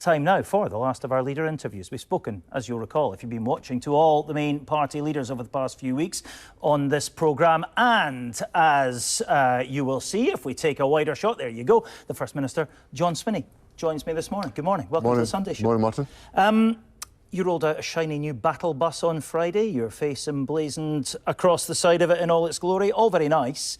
time now for the last of our leader interviews. We've spoken, as you'll recall, if you've been watching, to all the main party leaders over the past few weeks on this programme. And as you will see, if we take a wider shot, there you go, the First Minister, John Swinney, joins me this morning. Good morning. Welcome to the Sunday Show. Morning, Martin. You rolled out a shiny new battle bus on Friday, your face emblazoned across the side of it in all its glory. All very nice.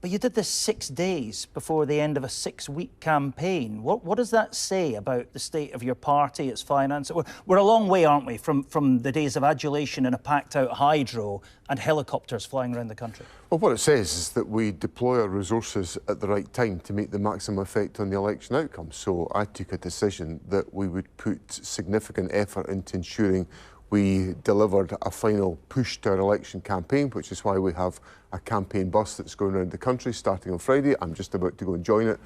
But you did this 6 days before the end of a 6-week campaign. What does that say about the state of your party, its finance? We're a long way, aren't we, from the days of adulation in a packed-out hydro and helicopters flying around the country? Well, what it says is that we deploy our resources at the right time to make the maximum effect on the election outcome. So I took a decision that we would put significant effort into ensuring we delivered a final push to our election campaign, which is why we have a campaign bus that's going around the country starting on Friday. I'm just about to go and join it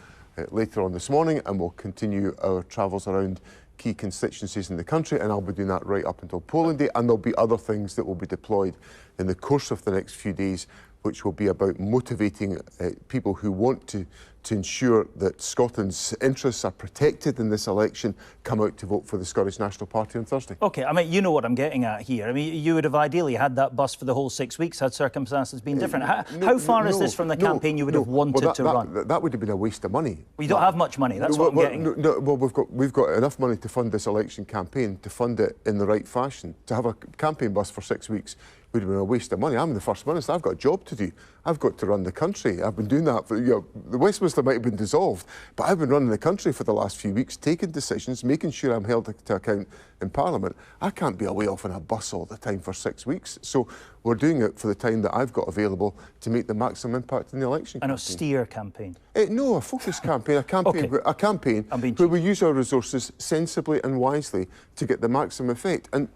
later on this morning, and we'll continue our travels around key constituencies in the country, and I'll be doing that right up until polling day, and there'll be other things that will be deployed in the course of the next few days, which will be about motivating people who want to ensure that Scotland's interests are protected in this election, come out to vote for the Scottish National Party on Thursday. OK, I mean, you know what I'm getting at here. I mean, you would have ideally had that bus for the whole 6 weeks had circumstances been different. How far is this from the campaign you would have wanted to run? That would have been a waste of money. Well, you don't have much money, that's what I'm getting at. Well, we've got enough money to fund this election campaign, to fund it in the right fashion. To have a campaign bus for 6 weeks would have been a waste of money. I'm the First Minister, I've got a job to do. I've got to run the country. I've been doing that for, the Westminster might have been dissolved, but I've been running the country for the last few weeks, taking decisions, making sure I'm held to account in Parliament. I can't be away off in a bus all the time for 6 weeks. So we're doing it for the time that I've got available to make the maximum impact in the election campaign. An austere campain? No, a focused campaign, a campaign where we use our resources sensibly and wisely to get the maximum effect. And,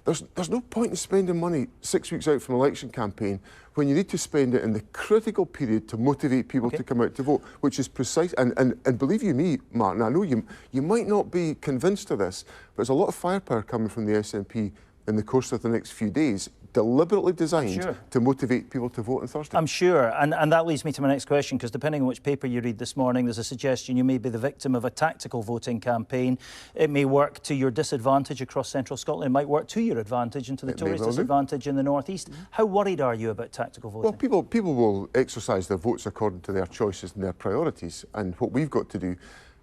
there's no point in spending money 6 weeks out from an election campaign when you need to spend it in the critical period to motivate people to come out to vote, which is precise. And believe you me, Martin, I know you might not be convinced of this, but there's a lot of firepower coming from the SNP in the course of the next few days, deliberately designed to motivate people to vote on Thursday. I'm sure, and that leads me to my next question, because depending on which paper you read this morning, there's a suggestion you may be the victim of a tactical voting campaign. It may work to your disadvantage across central Scotland. It might work to your advantage and to the Tories' disadvantage in the North East. How worried are you about tactical voting? Well, people will exercise their votes according to their choices and their priorities, and what we've got to do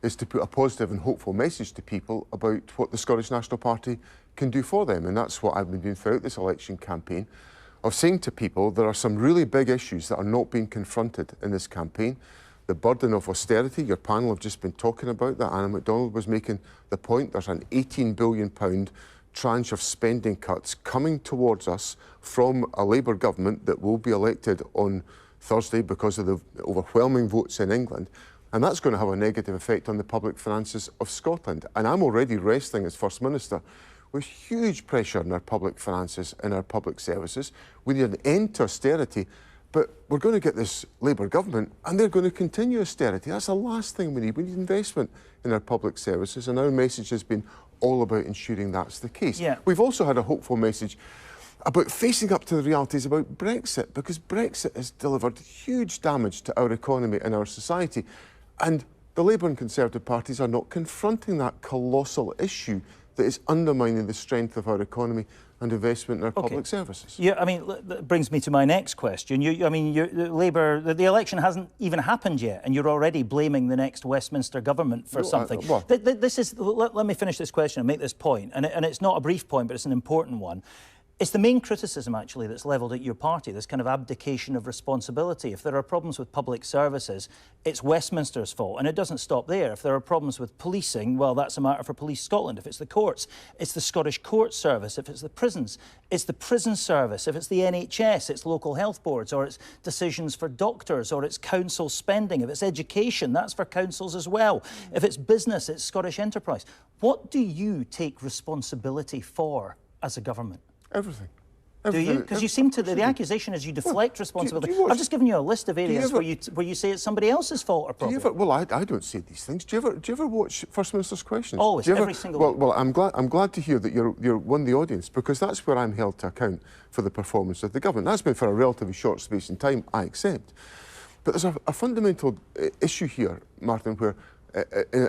is to put a positive and hopeful message to people about what the Scottish National Party can do for them. And that's what I've been doing throughout this election campaign, of saying to people there are some really big issues that are not being confronted in this campaign. The burden of austerity, your panel have just been talking about that. Anna MacDonald was making the point. There's an £18 billion tranche of spending cuts coming towards us from a Labour government that will be elected on Thursday because of the overwhelming votes in England. And that's going to have a negative effect on the public finances of Scotland. And I'm already wrestling as First Minister with huge pressure on our public finances and our public services. We need an end to austerity, but we're going to get this Labour government and they're going to continue austerity. That's the last thing we need. We need investment in our public services, and our message has been all about ensuring that's the case. We've also had a hopeful message about facing up to the realities about Brexit, because Brexit has delivered huge damage to our economy and our society. And the Labour and Conservative parties are not confronting that colossal issue that is undermining the strength of our economy and investment in our public services. Yeah, I mean, that brings me to my next question. Labour, the election hasn't even happened yet, and you're already blaming the next Westminster government for something. Let me finish this question and make this point, and it's not a brief point, but it's an important one. It's the main criticism, actually, that's levelled at your party, this kind of abdication of responsibility. If there are problems with public services, it's Westminster's fault, and it doesn't stop there. If there are problems with policing, well, that's a matter for Police Scotland. If it's the courts, it's the Scottish Court Service. If it's the prisons, it's the Prison Service. If it's the NHS, it's local health boards, or it's decisions for doctors, or it's council spending. If it's education, that's for councils as well. If it's business, it's Scottish enterprise. What do you take responsibility for as a government? Everything. Do you? Because you seem to, the accusation is you deflect responsibility. I've just given you a list of areas where you say it's somebody else's fault or problem. Well, I don't say these things. Do you ever watch First Minister's Questions? Always, every single week. Well, I'm glad to hear that you're one of the audience, because that's where I'm held to account for the performance of the government. That's been for a relatively short space in time, I accept. But there's a fundamental issue here, Martin, where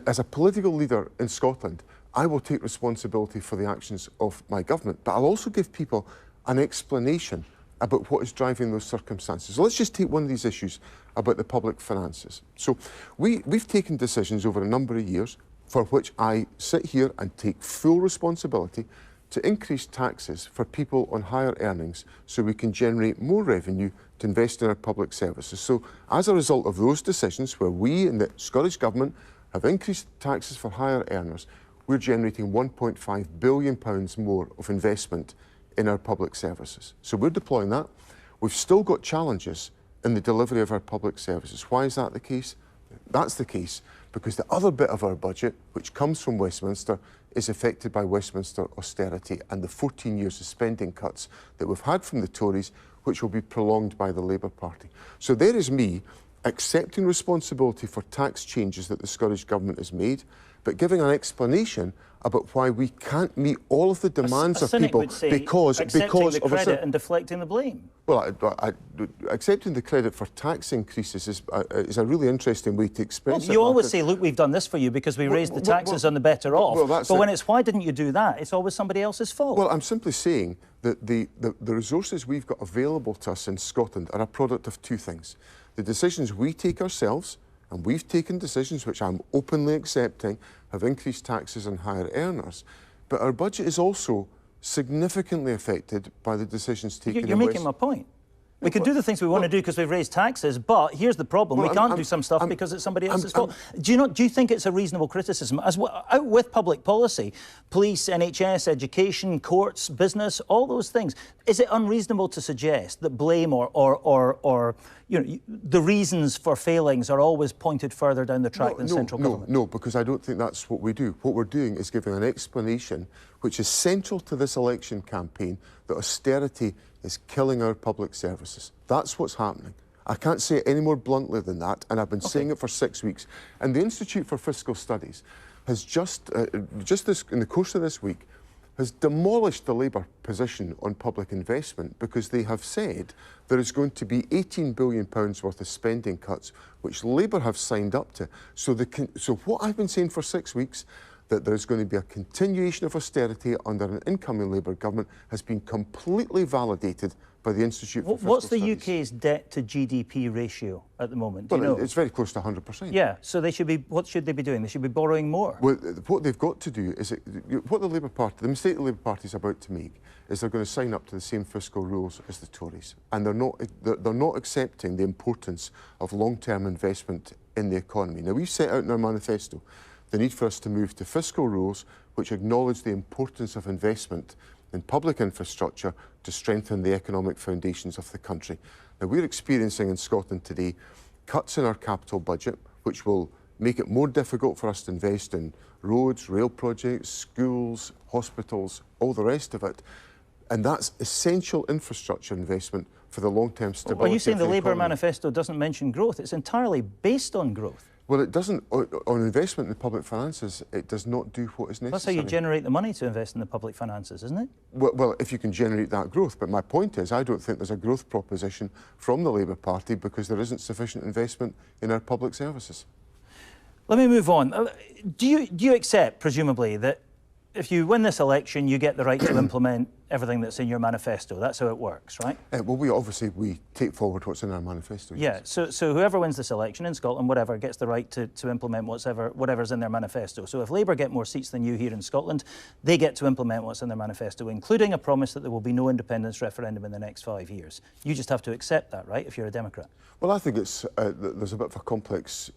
as a political leader in Scotland, I will take responsibility for the actions of my government, but I'll also give people an explanation about what is driving those circumstances. So let's just take one of these issues about the public finances. So we've taken decisions over a number of years for which I sit here and take full responsibility to increase taxes for people on higher earnings so we can generate more revenue to invest in our public services. So as a result of those decisions, where we in the Scottish Government have increased taxes for higher earners, we're generating £1.5 billion more of investment in our public services. So we're deploying that. We've still got challenges in the delivery of our public services. Why is that the case? That's the case because the other bit of our budget, which comes from Westminster, is affected by Westminster austerity and the 14 years of spending cuts that we've had from the Tories, which will be prolonged by the Labour Party. So there is me accepting responsibility for tax changes that the Scottish Government has made, but giving an explanation about why we can't meet all of the demands of people because of the credit and deflecting the blame. Well, accepting the credit for tax increases is a really interesting way to express it. You always say, look, we've done this for you because we raised the taxes on the better off. But when it's why didn't you do that, it's always somebody else's fault. Well, I'm simply saying that the resources we've got available to us in Scotland are a product of two things. The decisions we take ourselves, and we've taken decisions which I'm openly accepting, have increased taxes on higher earners. But our budget is also significantly affected by the decisions taken You're making my point. We can do the things we want to do because we've raised taxes, but here's the problem. We can't do some stuff because it's somebody else's fault. Do you think it's a reasonable criticism? Out with public policy, police, NHS, education, courts, business, all those things, is it unreasonable to suggest that blame or the reasons for failings are always pointed further down the track than central government? No, because I don't think that's what we do. What we're doing is giving an explanation which is central to this election campaign, that austerity is killing our public services. That's what's happening. I can't say it any more bluntly than that, and I've been saying it for 6 weeks. And the Institute for Fiscal Studies has just in the course of this week, has demolished the Labour position on public investment because they have said there is going to be £18 billion worth of spending cuts, which Labour have signed up to. So what I've been saying for 6 weeks, that there's going to be a continuation of austerity under an incoming Labour government, has been completely validated by the Institute for Fiscal Studies. What's the UK's debt to GDP ratio at the moment? Well, it's very close to 100%. Yeah, so what should they be doing? They should be borrowing more. Well, what they've got to do is, what the Labour Party, the mistake the Labour Party is about to make, is they're going to sign up to the same fiscal rules as the Tories. And they're not accepting the importance of long-term investment in the economy. Now, we've set out in our manifesto the need for us to move to fiscal rules which acknowledge the importance of investment in public infrastructure to strengthen the economic foundations of the country. Now, we're experiencing in Scotland today cuts in our capital budget, which will make it more difficult for us to invest in roads, rail projects, schools, hospitals, all the rest of it. And that's essential infrastructure investment for the long-term stability of the economy. Are you saying the Labour manifesto doesn't mention growth? It's entirely based on growth. Well, it doesn't, on investment in the public finances, it does not do what is necessary. That's how you generate the money to invest in the public finances, isn't it? Well, if you can generate that growth. But my point is, I don't think there's a growth proposition from the Labour Party because there isn't sufficient investment in our public services. Let me move on. Do you accept, presumably, that if you win this election, you get the right to implement everything that's in your manifesto? That's how it works, right? Well, we take forward what's in our manifesto. Yeah, so whoever wins this election in Scotland, whatever, gets the right to implement whatever's in their manifesto. So if Labour get more seats than you here in Scotland, they get to implement what's in their manifesto, including a promise that there will be no independence referendum in the next 5 years. You just have to accept that, right, if you're a Democrat? Well, I think there's a bit of a complex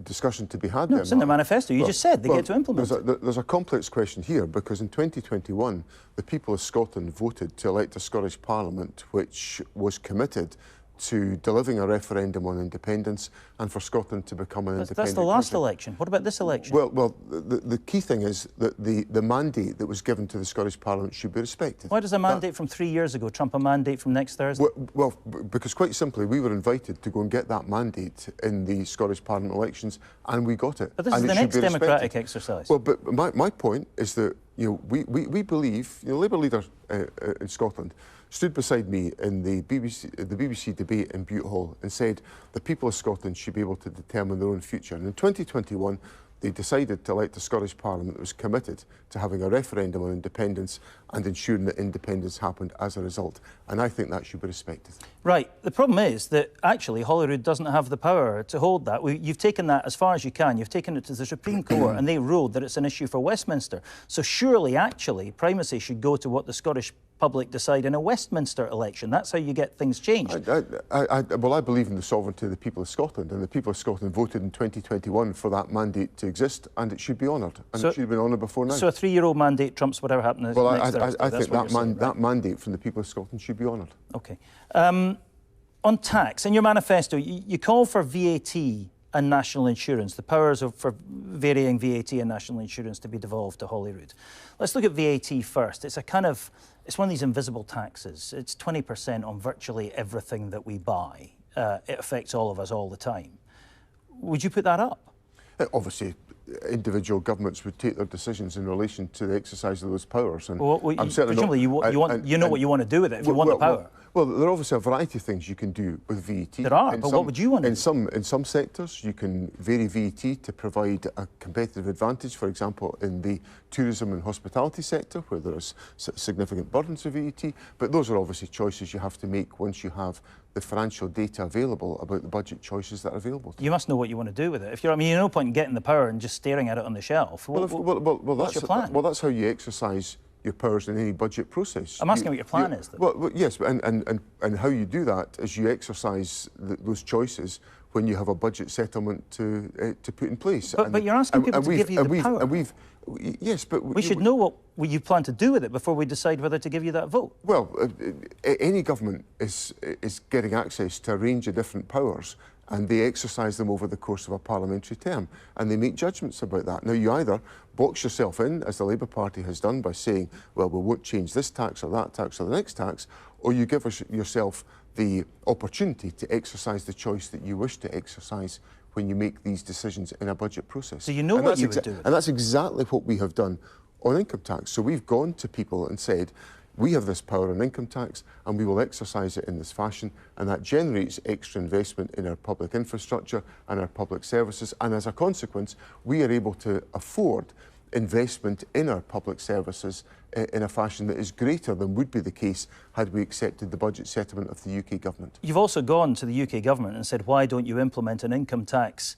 discussion to be had there. No, it's in the manifesto. You just said they get to implement it. There's a complex question here because in 2021, the people of Scotland voted to elect a Scottish Parliament which was committed to delivering a referendum on independence and for Scotland to become an independent country. That's the last election. What about this election? Well, the key thing is that the mandate that was given to the Scottish Parliament should be respected. Why does a mandate from 3 years ago trump a mandate from next Thursday? Well, because quite simply, we were invited to go and get that mandate in the Scottish Parliament elections, and we got it. But this is the next democratic exercise. Well, but my point is that we believe, Labour leader in Scotland stood beside me in the BBC debate in Bute Hall and said the people of Scotland should be able to determine their own future. And in 2021, they decided to elect a Scottish Parliament that was committed to having a referendum on independence and ensuring that independence happened as a result. And I think that should be respected. Right. The problem is that actually Holyrood doesn't have the power to hold that. You've taken that as far as you can. You've taken it to the Supreme Court and they ruled that it's an issue for Westminster. So surely, actually, primacy should go to what the Scottish public decide in a Westminster election. That's how you get things changed. Well, I believe in the sovereignty of the people of Scotland, and the people of Scotland voted in 2021 for that mandate to exist, and it should be honoured, and it should have been honoured before now. So a 3-year-old mandate trumps whatever happens well, next Thursday. I think that mandate from the people of Scotland should be honoured. OK. On tax, in your manifesto, you call for VAT and national insurance, the powers for varying VAT and national insurance to be devolved to Holyrood. Let's look at VAT first. It's it's one of these invisible taxes. It's 20% on virtually everything that we buy. It affects all of us all the time. Would you put that up? Obviously, individual governments would take their decisions in relation to the exercise of those powers. And presumably, you know what you want to do with it if you want the power. Well, there are obviously a variety of things you can do with VAT. There are, but what would you want to do? In some sectors, you can vary VAT to provide a competitive advantage, for example, in the tourism and hospitality sector, where there is significant burdens of VAT. But those are obviously choices you have to make once you have the financial data available about the budget choices that are available to you. You must know what you want to do with it. If you're, no point in getting the power and just staring at it on the shelf. What's your plan? Well, that's how you exercise your powers in any budget process. I'm asking what your plan is. Well, yes, and how you do that is you exercise those choices when you have a budget settlement to put in place. But you're asking people to give you the power. Yes, but we should know what you plan to do with it before we decide whether to give you that vote. Well, any government is getting access to a range of different powers, and they exercise them over the course of a parliamentary term, and they make judgments about that. Now, you either box yourself in, as the Labour Party has done, by saying, well, we won't change this tax or that tax or the next tax, or you give yourself the opportunity to exercise the choice that you wish to exercise when you make these decisions in a budget process. So you know what you would do. And that's exactly what we have done on income tax. So we've gone to people and said, we have this power on income tax and we will exercise it in this fashion, and that generates extra investment in our public infrastructure and our public services, and as a consequence we are able to afford investment in our public services in a fashion that is greater than would be the case had we accepted the budget settlement of the UK government. You've also gone to the UK government and said, why don't you implement an income tax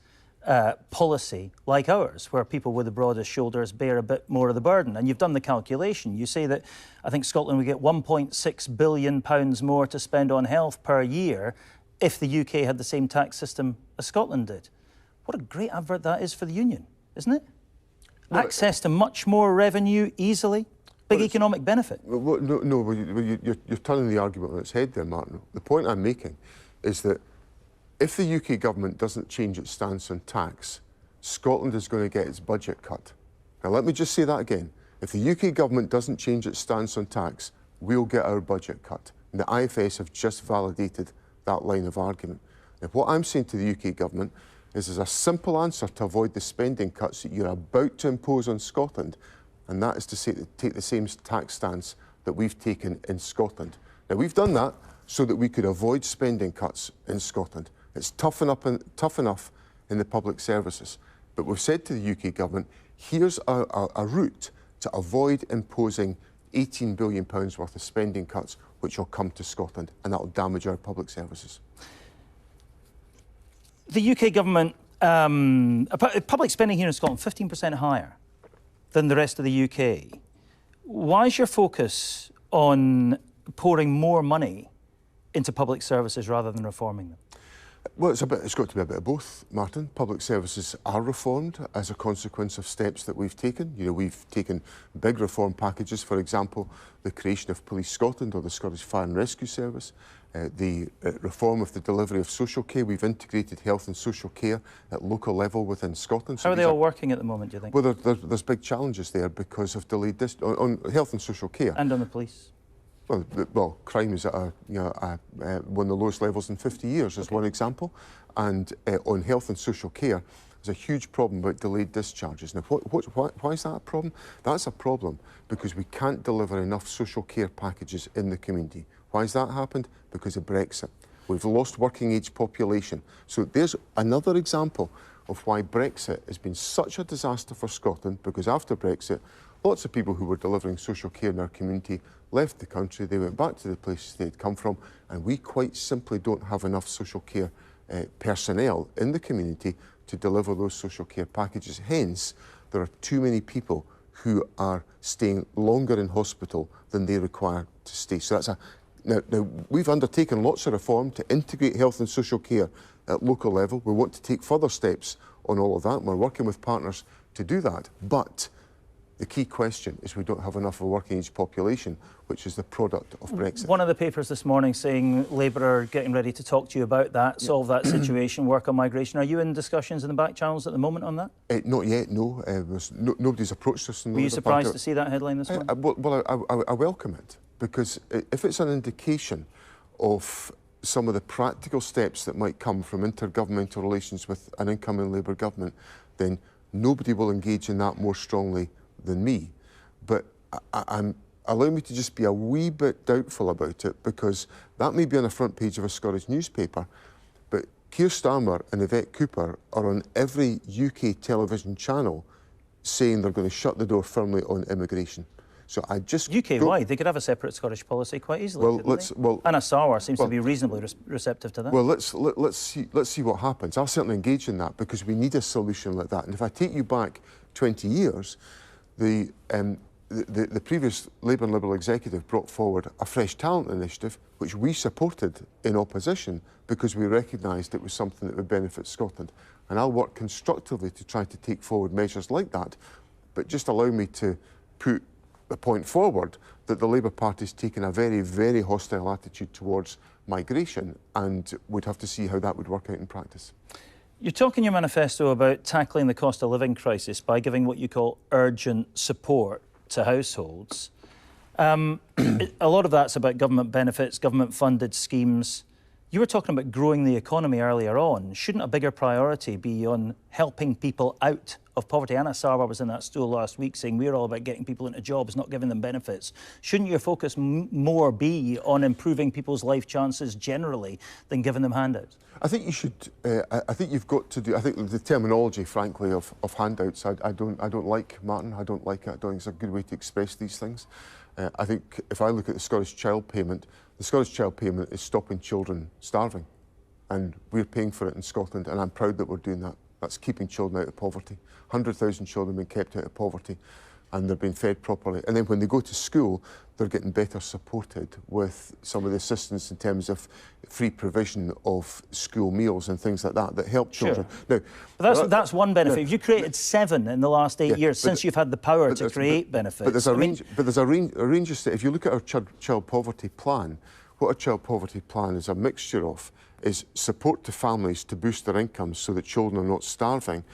policy like ours, where people with the broadest shoulders bear a bit more of the burden? And you've done the calculation. You say that I think Scotland would get £1.6 billion more to spend on health per year if the UK had the same tax system as Scotland did. What a great advert that is for the union, isn't it? Well, access to much more revenue easily, big economic benefit. Well, no, you're turning the argument on its head there, Martin. The point I'm making is that if the UK government doesn't change its stance on tax, Scotland is going to get its budget cut. Now, let me just say that again. If the UK government doesn't change its stance on tax, we'll get our budget cut. And the IFS have just validated that line of argument. Now, what I'm saying to the UK government is there's a simple answer to avoid the spending cuts that you're about to impose on Scotland, and that is to take the same tax stance that we've taken in Scotland. Now, we've done that so that we could avoid spending cuts in Scotland. It's tough enough in the public services. But we've said to the UK government, here's a route to avoid imposing £18 billion worth of spending cuts, which will come to Scotland, and that will damage our public services. The UK government, public spending here in Scotland, 15% higher than the rest of the UK. Why is your focus on pouring more money into public services rather than reforming them? Well, it's got to be a bit of both, Martin. Public services are reformed as a consequence of steps that we've taken. You know, we've taken big reform packages, for example, the creation of Police Scotland or the Scottish Fire and Rescue Service, the reform of the delivery of social care. We've integrated health and social care at local level within Scotland. So how are they all working at the moment, do you think? Well, there's big challenges there because of delayed on health and social care. And on the police? Well, crime is at one of the lowest levels in 50 years, as one example. And on health and social care, there's a huge problem about delayed discharges. Now, why is that a problem? That's a problem because we can't deliver enough social care packages in the community. Why has that happened? Because of Brexit. We've lost working age population. So there's another example of why Brexit has been such a disaster for Scotland, because after Brexit, lots of people who were delivering social care in our community left the country, they went back to the places they'd come from, and we quite simply don't have enough social care personnel in the community to deliver those social care packages. Hence, there are too many people who are staying longer in hospital than they require to stay. So that's Now, we've undertaken lots of reform to integrate health and social care at local level. We want to take further steps on all of that. We're working with partners to do that. But the key question is we don't have enough of a working age population, which is the product of Brexit. One of the papers this morning saying Labour are getting ready to talk to you about that, solve that situation, work on migration. Are you in discussions in the back channels at the moment on that? Not yet, no. Nobody's approached us. Were you surprised to see that headline this morning? I welcome it, because if it's an indication of some of the practical steps that might come from intergovernmental relations with an incoming Labour government, then nobody will engage in that more strongly than me. But allow me to just be a wee bit doubtful about it, because that may be on the front page of a Scottish newspaper, but Keir Starmer and Yvette Cooper are on every UK television channel saying they're going to shut the door firmly on immigration. So I just UK-wide, they could have a separate Scottish policy quite easily. Anna Sarwar seems to be reasonably receptive to that. Well, let's see what happens. I'll certainly engage in that, because we need a solution like that. And if I take you back 20 years, the previous Labour and Liberal executive brought forward a fresh talent initiative, which we supported in opposition because we recognised it was something that would benefit Scotland. And I'll work constructively to try to take forward measures like that. But just allow me to put the point forward that the Labour Party has taken a very, very hostile attitude towards migration, and we'd have to see how that would work out in practice. You talk in your manifesto about tackling the cost of living crisis by giving what you call urgent support to households. A lot of that's about government benefits, government-funded schemes. You were talking about growing the economy earlier on. Shouldn't a bigger priority be on helping people out of poverty? Anna Sarwar was in that stool last week saying we're all about getting people into jobs, not giving them benefits. Shouldn't your focus more be on improving people's life chances generally than giving them handouts? I think you should. I think you've got to do. I think the terminology, frankly, of handouts, I don't like, Martin. I don't like it. I don't think it's a good way to express these things. I think if I look at the Scottish Child Payment, the Scottish Child Payment is stopping children starving, and we're paying for it in Scotland, and I'm proud that we're doing that. That's keeping children out of poverty. 100,000 children being kept out of poverty, and they're being fed properly. And then when they go to school, they're getting better supported with some of the assistance in terms of free provision of school meals and things like that that help children. Now, but that's one benefit. If you created 7 in the last 8 years since you've had the power to create benefits. But there's a range. But there's a range of. If you look at our child poverty plan, what our child poverty plan is a mixture of is support to families to boost their incomes so that children are not starving,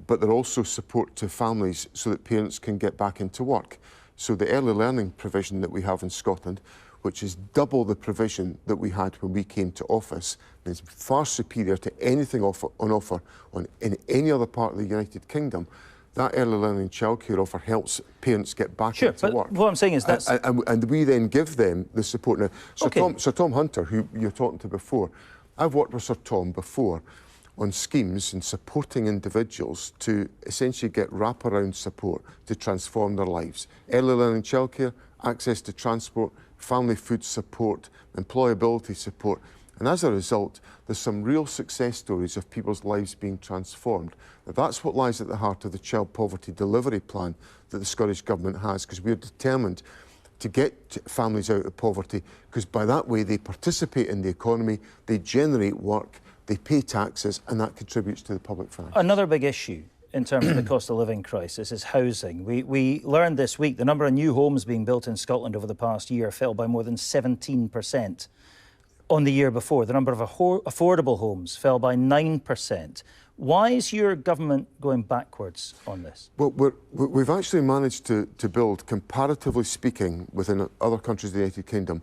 but they're also support to families so that parents can get back into work. So the early learning provision that we have in Scotland, which is double the provision that we had when we came to office, and is far superior to anything on offer in any other part of the United Kingdom. That early learning childcare offer helps parents get back into work. What I'm saying is that's... And we then give them the support. Now, Sir Tom Hunter, who you're talking to before, I've worked with Sir Tom before on schemes and supporting individuals to essentially get wraparound support to transform their lives. Early learning childcare, access to transport, family food support, employability support. And as a result, there's some real success stories of people's lives being transformed. Now, that's what lies at the heart of the child poverty delivery plan that the Scottish Government has, because we're determined to get families out of poverty, because by that way they participate in the economy, they generate work, they pay taxes, and that contributes to the public finance. Another big issue in terms of the cost of living crisis is housing. We learned this week the number of new homes being built in Scotland over the past year fell by more than 17% on the year before. The number of affordable homes fell by 9%. Why is your government going backwards on this? Well, we've actually managed to build, comparatively speaking, within other countries of the United Kingdom,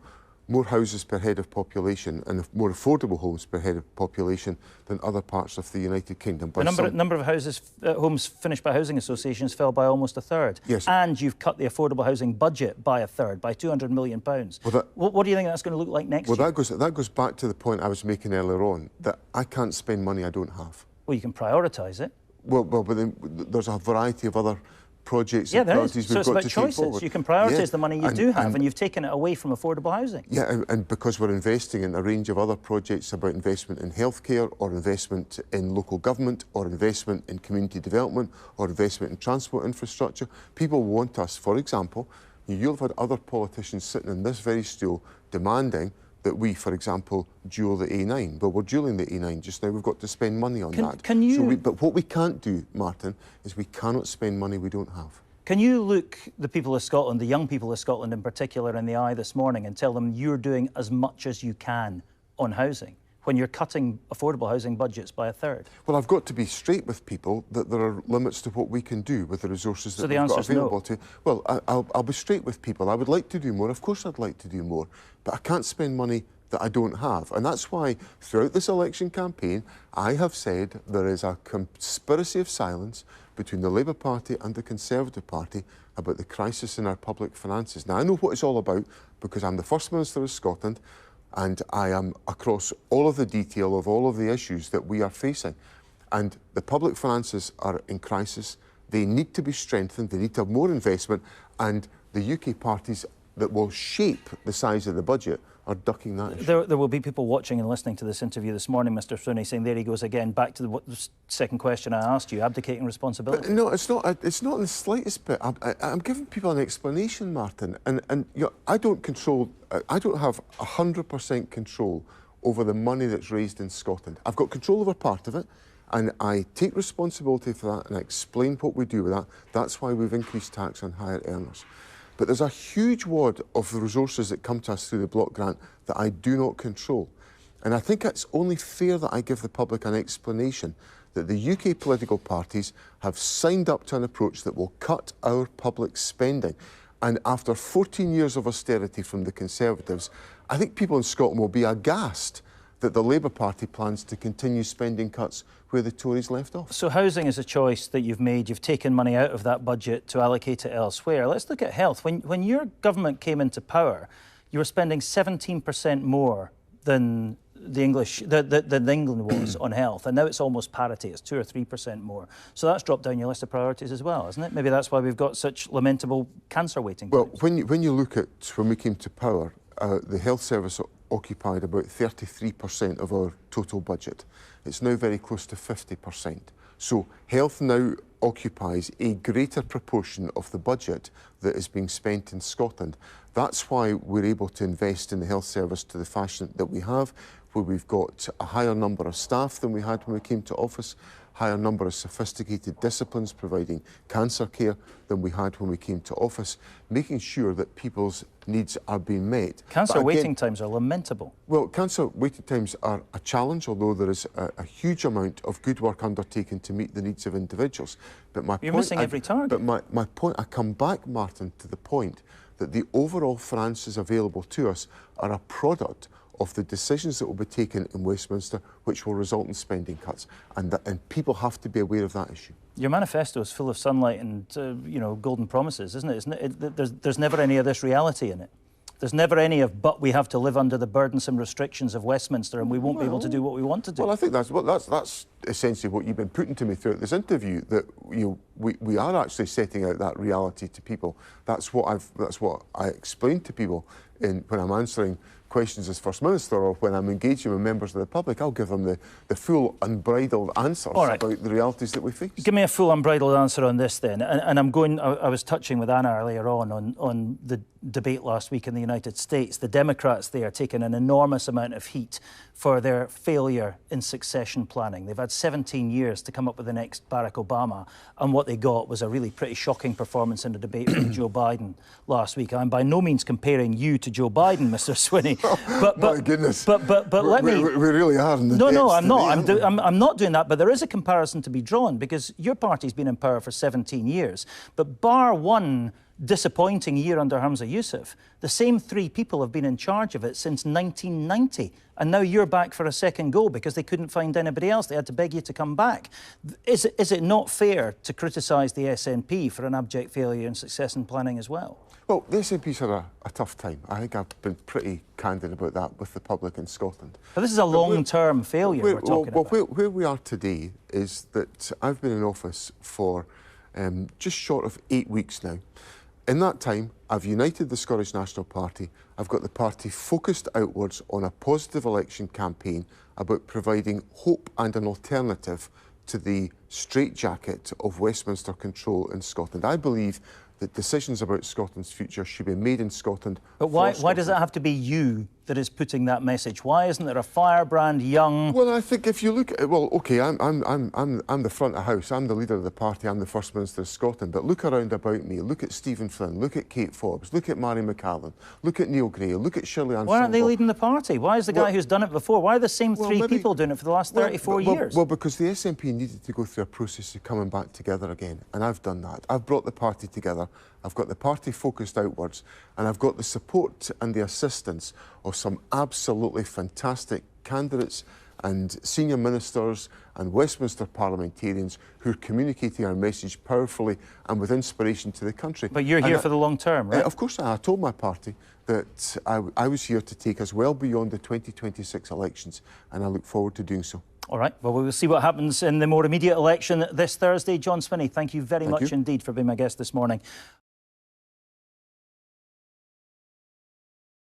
more houses per head of population and more affordable homes per head of population than other parts of the United Kingdom. The number of homes finished by housing associations fell by almost a third. Yes. And you've cut the affordable housing budget by a third, by £200 million. Well, what do you think that's going to look like next year? Well, that goes back to the point I was making earlier on, that I can't spend money I don't have. Well, you can prioritise it. Well, but then there's a variety of other projects and priorities we've got to take forward. You can prioritise the money you do have, and you've taken it away from affordable housing. Yeah, and because we're investing in a range of other projects about investment in healthcare, or investment in local government, or investment in community development, or investment in transport infrastructure. People want us, for example, you'll have had other politicians sitting in this very stool demanding that we, for example, dual the A9. Well, we're dualling the A9 just now. We've got to spend money on that. But what we can't do, Martin, is we cannot spend money we don't have. Can you look the people of Scotland, the young people of Scotland in particular, in the eye this morning and tell them you're doing as much as you can on housing when you're cutting affordable housing budgets by a third? Well, I've got to be straight with people that there are limits to what we can do with the resources that we've got available to. Well, I'll be straight with people. I would like to do more. Of course I'd like to do more. But I can't spend money that I don't have. And that's why throughout this election campaign, I have said there is a conspiracy of silence between the Labour Party and the Conservative Party about the crisis in our public finances. Now, I know what it's all about because I'm the First Minister of Scotland, and I am across all of the detail of all of the issues that we are facing. And the public finances are in crisis. They need to be strengthened. They need to have more investment. And the UK parties that will shape the size of the budget are ducking that issue. There will be people watching and listening to this interview this morning, Mr Swinney, saying there he goes again, back to the second question I asked you, abdicating responsibility. But no, it's not in the slightest bit. I'm giving people an explanation, Martin, and you know, I don't have 100% control over the money that's raised in Scotland. I've got control over part of it, and I take responsibility for that, and I explain what we do with that. That's why we've increased tax on higher earners. But there's a huge wad of the resources that come to us through the block grant that I do not control. And I think it's only fair that I give the public an explanation that the UK political parties have signed up to an approach that will cut our public spending. And after 14 years of austerity from the Conservatives, I think people in Scotland will be aghast that the Labour Party plans to continue spending cuts where the Tories left off. So housing is a choice that you've made. You've taken money out of that budget to allocate it elsewhere. Let's look at health. When your government came into power, you were spending 17% more than than England was on health, and now it's almost parity. It's 2 or 3% more. So that's dropped down your list of priorities as well, isn't it? Maybe that's why we've got such lamentable cancer waiting times. Well, when you look at when we came to power, the health service occupied about 33% of our total budget. It's now very close to 50%. So health now occupies a greater proportion of the budget that is being spent in Scotland. That's why we're able to invest in the health service to the fashion that we have, where we've got a higher number of staff than we had when we came to office, higher number of sophisticated disciplines providing cancer care than we had when we came to office, making sure that people's needs are being met. Cancer waiting times are lamentable. Well, cancer waiting times are a challenge, although there is a huge amount of good work undertaken to meet the needs of individuals. But You're missing every target. But my point, I come back, Martin, to the point that the overall finances available to us are a product of the decisions that will be taken in Westminster, which will result in spending cuts, and people have to be aware of that issue. Your manifesto is full of sunlight and you know, golden promises, isn't it? There's never any of this reality in it. There's never any of, but we have to live under the burdensome restrictions of Westminster and we won't be able to do what we want to do. Well, I think that's essentially what you've been putting to me throughout this interview, that we are actually setting out that reality to people. That's what I explained to people when I'm answering questions as First Minister, or when I'm engaging with members of the public. I'll give them the full unbridled answers about the realities that we face. Give me a full unbridled answer on this then. And I was touching with Anna earlier on the debate last week in the United States. The Democrats there taking an enormous amount of heat for their failure in succession planning. They've had 17 years to come up with the next Barack Obama, and what they got was a really pretty shocking performance in the debate from Joe Biden last week. I'm by no means comparing you to Joe Biden, Mr. Swinney. But my goodness. But let me. We really are in the No, I'm not. I'm not doing that. But there is a comparison to be drawn, because your party's been in power for 17 years. But bar one disappointing year under Hamza Yusuf, the same three people have been in charge of it since 1990. And now you're back for a second go because they couldn't find anybody else. They had to beg you to come back. Is it not fair to criticise the SNP for an abject failure in succession planning as well? Well, the SNP's had a tough time. I think I've been pretty candid about that with the public in Scotland. But this is a long-term failure we're talking about. Where we are today is that I've been in office for just short of 8 weeks now. In that time, I've united the Scottish National Party. I've got the party focused outwards on a positive election campaign about providing hope and an alternative to the straitjacket of Westminster control in Scotland. I believe that decisions about Scotland's future should be made in Scotland. But why does it have to be you that is putting that message? Why isn't there a firebrand young? Well, I think if you look at, well, OK, I'm the front of house. I'm the leader of the party. I'm the First Minister of Scotland. But look around about me. Look at Stephen Flynn. Look at Kate Forbes. Look at Mary McCallum. Look at Neil Gray. Look at Shirley Ann. Why aren't they leading the party? Why is the guy who's done it before? Why are the same three people doing it for the last 34 years? Well, because the SNP needed to go through a process of coming back together again. And I've done that. I've brought the party together. I've got the party focused outwards, and I've got the support and the assistance of some absolutely fantastic candidates and senior ministers and Westminster parliamentarians who are communicating our message powerfully and with inspiration to the country. But you're here for the long term, right? Of course I told my party that I was here to take us well beyond the 2026 elections, and I look forward to doing so. All right, well, we will see what happens in the more immediate election this Thursday. John Swinney, thank you very much indeed for being my guest this morning